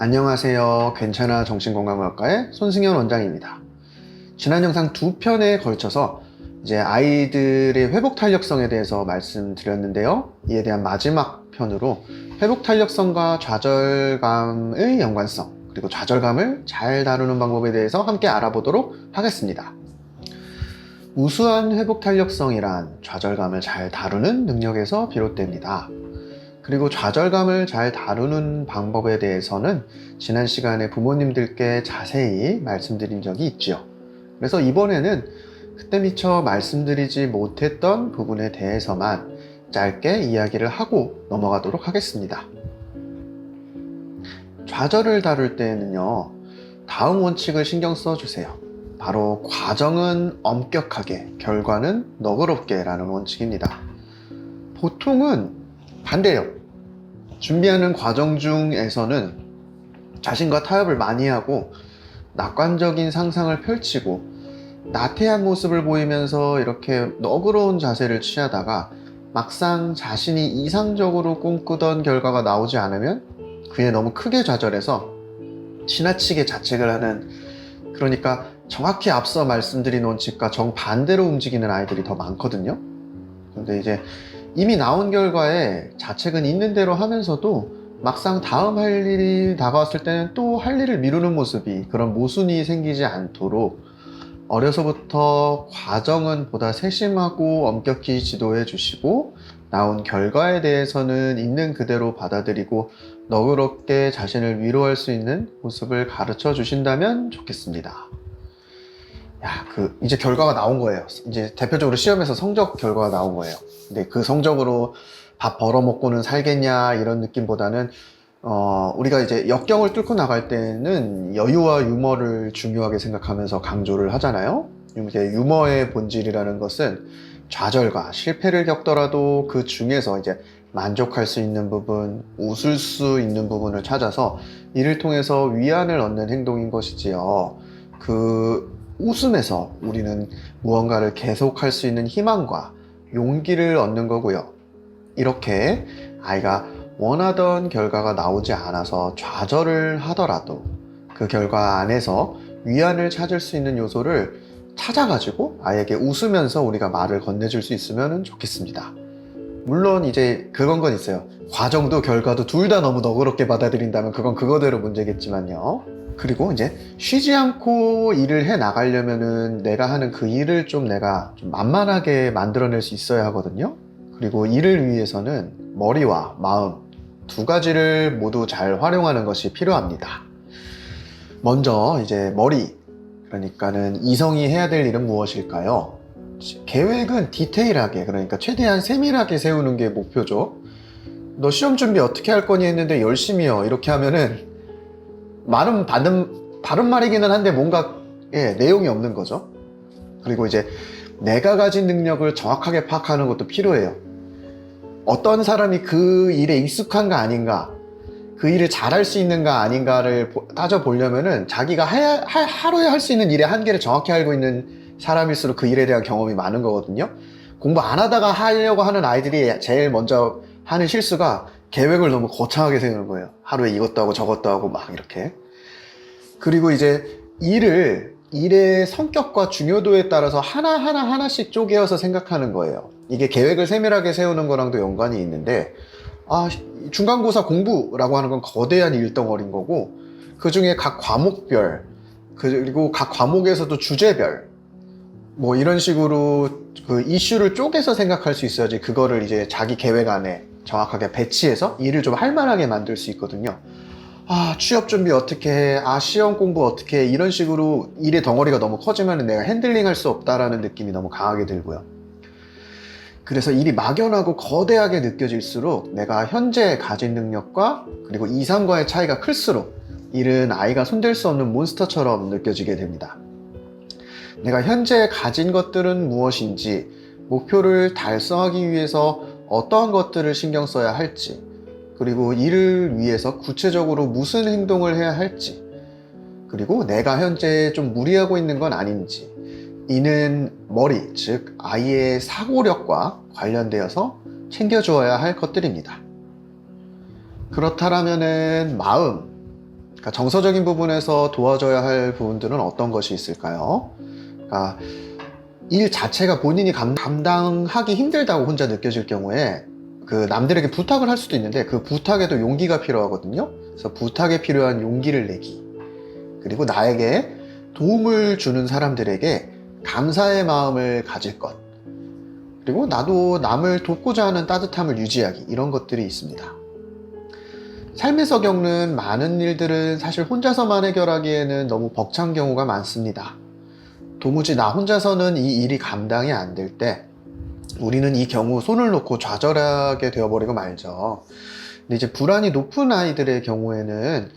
안녕하세요. 괜찮아 정신건강의학과의 손승현 원장입니다. 지난 영상 두 편에 걸쳐서 이제 아이들의 회복 탄력성에 대해서 말씀드렸는데요. 이에 대한 마지막 편으로 회복 탄력성과 좌절감의 연관성, 그리고 좌절감을 잘 다루는 방법에 대해서 함께 알아보도록 하겠습니다. 우수한 회복 탄력성이란 좌절감을 잘 다루는 능력에서 비롯됩니다. 그리고 좌절감을 잘 다루는 방법에 대해서는 지난 시간에 부모님들께 자세히 말씀드린 적이 있죠. 그래서 이번에는 그때 미처 말씀드리지 못했던 부분에 대해서만 짧게 이야기를 하고 넘어가도록 하겠습니다. 좌절을 다룰 때에는요, 다음 원칙을 신경 써주세요. 바로 과정은 엄격하게, 결과는 너그럽게 라는 원칙입니다. 보통은 반대예요. 준비하는 과정 중에서는 자신과 타협을 많이 하고 낙관적인 상상을 펼치고 나태한 모습을 보이면서 이렇게 너그러운 자세를 취하다가 막상 자신이 이상적으로 꿈꾸던 결과가 나오지 않으면 그에 너무 크게 좌절해서 지나치게 자책을 하는, 그러니까 정확히 앞서 말씀드린 원칙과 정반대로 움직이는 아이들이 더 많거든요. 근데 이제 이미 나온 결과에 자책은 있는 대로 하면서도 막상 다음 할 일이 다가왔을 때는 또 할 일을 미루는 모습이, 그런 모순이 생기지 않도록 어려서부터 과정은 보다 세심하고 엄격히 지도해 주시고 나온 결과에 대해서는 있는 그대로 받아들이고 너그럽게 자신을 위로할 수 있는 모습을 가르쳐 주신다면 좋겠습니다. 이제 결과가 나온 거예요. 이제 대표적으로 시험에서 성적 결과가 나온 거예요. 근데 그 성적으로 밥 벌어먹고는 살겠냐 이런 느낌보다는 우리가 이제 역경을 뚫고 나갈 때는 여유와 유머를 중요하게 생각하면서 강조를 하잖아요. 이제 유머의 본질이라는 것은 좌절과 실패를 겪더라도 그 중에서 이제 만족할 수 있는 부분, 웃을 수 있는 부분을 찾아서 이를 통해서 위안을 얻는 행동인 것이지요. 그 웃음에서 우리는 무언가를 계속할 수 있는 희망과 용기를 얻는 거고요. 이렇게 아이가 원하던 결과가 나오지 않아서 좌절을 하더라도 그 결과 안에서 위안을 찾을 수 있는 요소를 찾아가지고 아이에게 웃으면서 우리가 말을 건네줄 수 있으면 좋겠습니다. 물론 이제 그건 건 있어요. 과정도 결과도 둘 다 너무 너그럽게 받아들인다면 그건 그거대로 문제겠지만요. 그리고 이제 쉬지 않고 일을 해 나가려면은 내가 하는 그 일을 내가 좀 만만하게 만들어낼 수 있어야 하거든요. 그리고 이를 위해서는 머리와 마음 두 가지를 모두 잘 활용하는 것이 필요합니다. 먼저 이제 머리, 그러니까는 이성이 해야 될 일은 무엇일까요? 계획은 디테일하게, 그러니까 최대한 세밀하게 세우는 게 목표죠. 너 시험 준비 어떻게 할 거니 했는데 열심히요 이렇게 하면은 말은 바른 말이기는 한데 뭔가 내용이 없는 거죠. 그리고 이제 내가 가진 능력을 정확하게 파악하는 것도 필요해요. 어떤 사람이 그 일에 익숙한가 아닌가, 그 일을 잘할 수 있는가 아닌가를 따져보려면은 자기가 하루에 할 수 있는 일의 한계를 정확히 알고 있는 사람일수록 그 일에 대한 경험이 많은 거거든요. 공부 안 하다가 하려고 하는 아이들이 제일 먼저 하는 실수가 계획을 너무 거창하게 세우는 거예요. 하루에 이것도 하고 저것도 하고 막 이렇게. 그리고 이제 일의 성격과 중요도에 따라서 하나씩 쪼개어서 생각하는 거예요. 이게 계획을 세밀하게 세우는 거랑도 연관이 있는데, 중간고사 공부라고 하는 건 거대한 일덩어리인 거고, 그 중에 각 과목별, 그리고 각 과목에서도 주제별, 뭐 이런 식으로 그 이슈를 쪼개서 생각할 수 있어야지 그거를 이제 자기 계획 안에 정확하게 배치해서 일을 좀 할만하게 만들 수 있거든요. 취업 준비 어떻게 해? 시험 공부 어떻게 해? 이런 식으로 일의 덩어리가 너무 커지면 내가 핸들링 할 수 없다라는 느낌이 너무 강하게 들고요. 그래서 일이 막연하고 거대하게 느껴질수록 내가 현재 가진 능력과 그리고 이상과의 차이가 클수록 일은 아이가 손댈 수 없는 몬스터처럼 느껴지게 됩니다. 내가 현재 가진 것들은 무엇인지, 목표를 달성하기 위해서 어떠한 것들을 신경 써야 할지, 그리고 이를 위해서 구체적으로 무슨 행동을 해야 할지, 그리고 내가 현재 좀 무리하고 있는 건 아닌지, 이는 머리, 즉 아이의 사고력과 관련되어서 챙겨주어야 할 것들입니다. 그렇다면은 마음, 그러니까 정서적인 부분에서 도와줘야 할 부분들은 어떤 것이 있을까요? 그러니까 일 자체가 본인이 감당하기 힘들다고 혼자 느껴질 경우에 그 남들에게 부탁을 할 수도 있는데 그 부탁에도 용기가 필요하거든요. 그래서 부탁에 필요한 용기를 내기, 그리고 나에게 도움을 주는 사람들에게 감사의 마음을 가질 것, 그리고 나도 남을 돕고자 하는 따뜻함을 유지하기, 이런 것들이 있습니다. 삶에서 겪는 많은 일들은 사실 혼자서만 해결하기에는 너무 벅찬 경우가 많습니다. 도무지 나 혼자서는 이 일이 감당이 안 될 때 우리는 이 경우 손을 놓고 좌절하게 되어버리고 말죠. 근데 이제 불안이 높은 아이들의 경우에는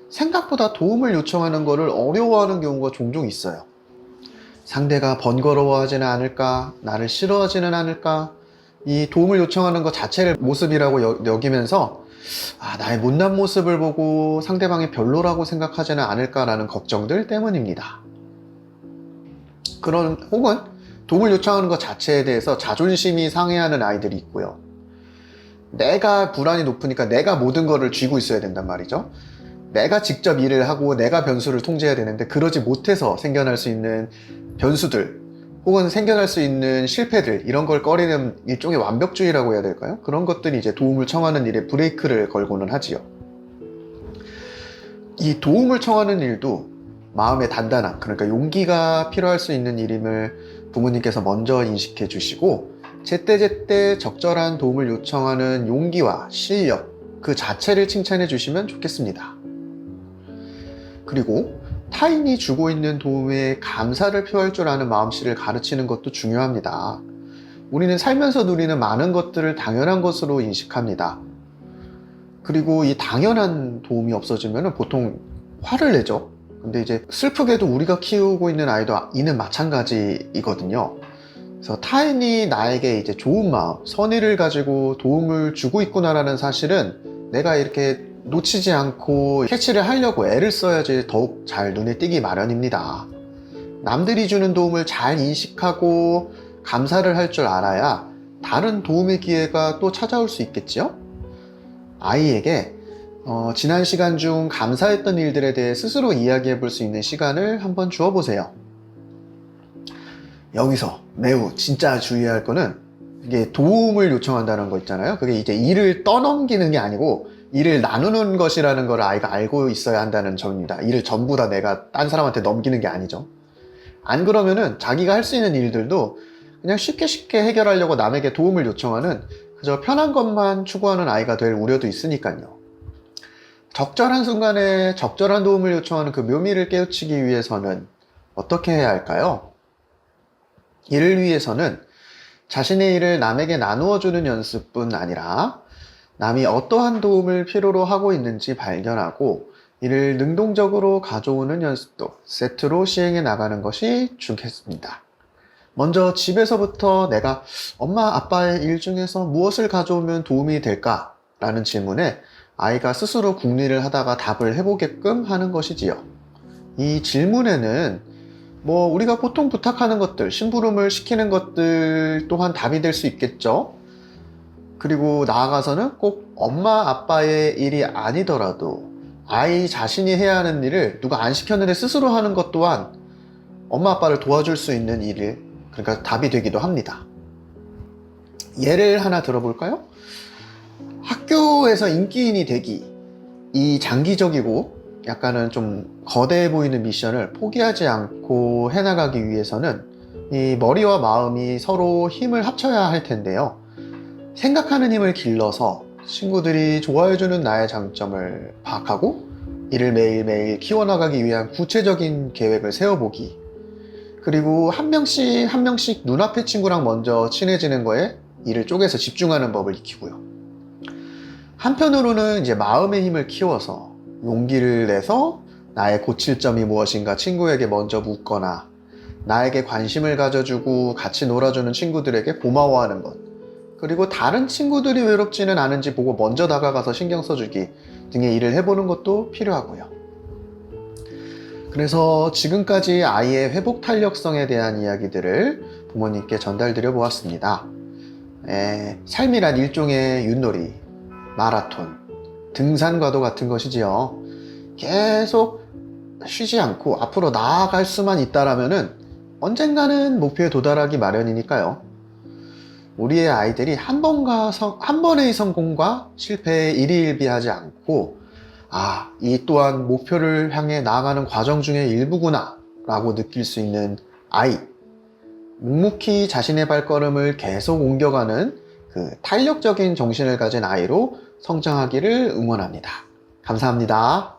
생각보다 도움을 요청하는 것을 어려워하는 경우가 종종 있어요. 상대가 번거로워하지는 않을까, 나를 싫어하지는 않을까, 이 도움을 요청하는 것 자체를 모습이라고 여기면서 나의 못난 모습을 보고 상대방이 별로라고 생각하지는 않을까라는 걱정들 때문입니다. 혹은 도움을 요청하는 것 자체에 대해서 자존심이 상해하는 아이들이 있고요. 내가 불안이 높으니까 내가 모든 거를 쥐고 있어야 된단 말이죠. 내가 직접 일을 하고 내가 변수를 통제해야 되는데 그러지 못해서 생겨날 수 있는 변수들 혹은 생겨날 수 있는 실패들, 이런 걸 꺼리는 일종의 완벽주의라고 해야 될까요? 그런 것들이 이제 도움을 청하는 일에 브레이크를 걸고는 하지요. 이 도움을 청하는 일도 마음의 단단함, 그러니까 용기가 필요할 수 있는 일임을 부모님께서 먼저 인식해 주시고 제때제때 적절한 도움을 요청하는 용기와 실력 그 자체를 칭찬해 주시면 좋겠습니다. 그리고 타인이 주고 있는 도움에 감사를 표할 줄 아는 마음씨를 가르치는 것도 중요합니다. 우리는 살면서 누리는 많은 것들을 당연한 것으로 인식합니다. 그리고 이 당연한 도움이 없어지면 보통 화를 내죠. 근데 이제 슬프게도 우리가 키우고 있는 아이도 이는 마찬가지이거든요. 그래서 타인이 나에게 이제 좋은 마음, 선의를 가지고 도움을 주고 있구나라는 사실은 내가 이렇게 놓치지 않고 캐치를 하려고 애를 써야지 더욱 잘 눈에 띄기 마련입니다. 남들이 주는 도움을 잘 인식하고 감사를 할 줄 알아야 다른 도움의 기회가 또 찾아올 수 있겠지요? 아이에게 지난 시간 중 감사했던 일들에 대해 스스로 이야기해 볼 수 있는 시간을 한번 주어 보세요. 여기서 매우 진짜 주의해야 할 거는 이게 도움을 요청한다는 거 있잖아요. 그게 이제 일을 떠넘기는 게 아니고 일을 나누는 것이라는 걸 아이가 알고 있어야 한다는 점입니다. 일을 전부 다 내가 딴 사람한테 넘기는 게 아니죠. 안 그러면은 자기가 할 수 있는 일들도 그냥 쉽게 해결하려고 남에게 도움을 요청하는 그저 편한 것만 추구하는 아이가 될 우려도 있으니까요. 적절한 순간에 적절한 도움을 요청하는 그 묘미를 깨우치기 위해서는 어떻게 해야 할까요? 이를 위해서는 자신의 일을 남에게 나누어 주는 연습뿐 아니라 남이 어떠한 도움을 필요로 하고 있는지 발견하고 이를 능동적으로 가져오는 연습도 세트로 시행해 나가는 것이 좋겠습니다. 먼저 집에서부터 내가 엄마 아빠의 일 중에서 무엇을 가져오면 도움이 될까? 라는 질문에 아이가 스스로 궁리를 하다가 답을 해보게끔 하는 것이지요. 이 질문에는 우리가 보통 부탁하는 것들, 심부름을 시키는 것들 또한 답이 될 수 있겠죠. 그리고 나아가서는 꼭 엄마 아빠의 일이 아니더라도 아이 자신이 해야 하는 일을 누가 안 시켰는데 스스로 하는 것 또한 엄마 아빠를 도와줄 수 있는 일을, 그러니까 답이 되기도 합니다. 예를 하나 들어볼까요? 학교에서 인기인이 되기, 이 장기적이고 약간은 좀 거대해 보이는 미션을 포기하지 않고 해나가기 위해서는 이 머리와 마음이 서로 힘을 합쳐야 할 텐데요. 생각하는 힘을 길러서 친구들이 좋아해주는 나의 장점을 파악하고 이를 매일매일 키워나가기 위한 구체적인 계획을 세워보기, 그리고 한 명씩 눈앞의 친구랑 먼저 친해지는 거에 이를 쪼개서 집중하는 법을 익히고요. 한편으로는 이제 마음의 힘을 키워서 용기를 내서 나의 고칠 점이 무엇인가 친구에게 먼저 묻거나 나에게 관심을 가져주고 같이 놀아주는 친구들에게 고마워하는 것, 그리고 다른 친구들이 외롭지는 않은지 보고 먼저 다가가서 신경 써주기 등의 일을 해보는 것도 필요하고요. 그래서 지금까지 아이의 회복 탄력성에 대한 이야기들을 부모님께 전달드려 보았습니다. 삶이란 일종의 윷놀이, 마라톤, 등산과도 같은 것이지요. 계속 쉬지 않고 앞으로 나아갈 수만 있다라면은 언젠가는 목표에 도달하기 마련이니까요. 우리의 아이들이 한 번의 성공과 실패에 일희일비하지 않고, 아, 이 또한 목표를 향해 나아가는 과정 중의 일부구나 라고 느낄 수 있는 아이, 묵묵히 자신의 발걸음을 계속 옮겨가는 그 탄력적인 정신을 가진 아이로 성장하기를 응원합니다. 감사합니다.